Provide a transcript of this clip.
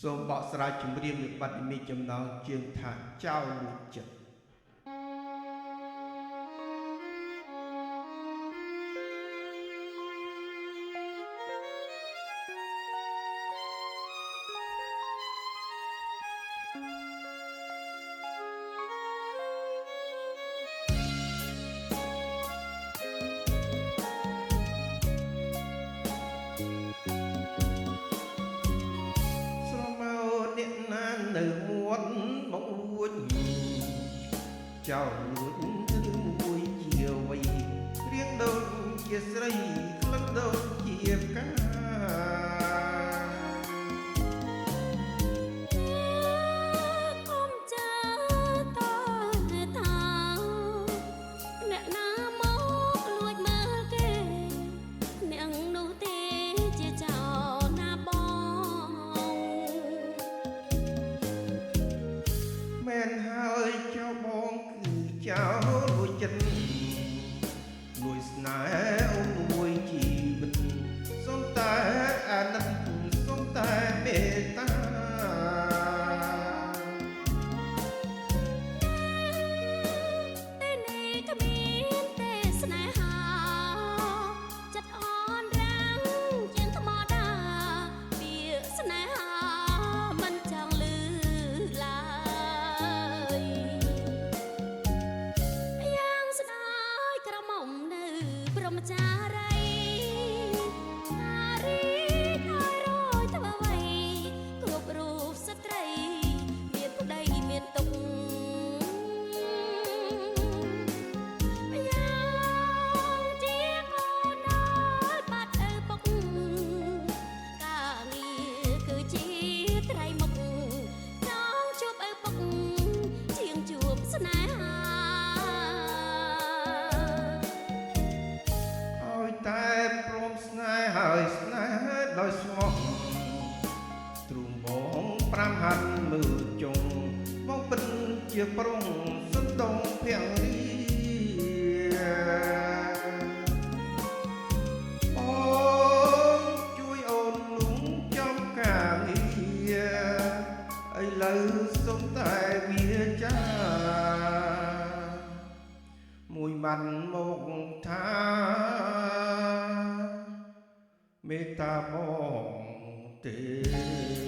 សូមបកស្រាយចម្រៀងនៃបទនិមិត្តចំណងជើងថាចៅលួចចិត្តអ្នកណានៅមួតមកអួចចៅលួចឬមួយជាវ័យរៀងដូចជាស្រីក្លិនដូចជាផ្កាមែនហើយចៅបងគឺចៅលួចចិត្តលួចស្នេហ៍អូនមួយជីវិតសូមតែអាណិតសូមតែមេត្តាតែនេះក៏មានតែស្នេហាចិត្តអនរាំងជាងថ្មដាពាក្យស្នេហាមិនចង់លឺឡើយយ៉ាងស្ដាយក្រមុំនៅព្រមចារីតារីហើយរយធ្វើអ្វីគ្រប់រូបស្ត្រីមានប្តីមានទុកតែព្រមស្នេហ៍ហើយស្នេហ៍ដោយស្មោះទ្រូងបង5ហាត់មើលចុងបងពិតជាប្រុងសន្តងភរិយាបងជួយអូនលុងចំការងារឥឡូវសុំតែវាចាមួយបានមកថាមេត្តាបងទេ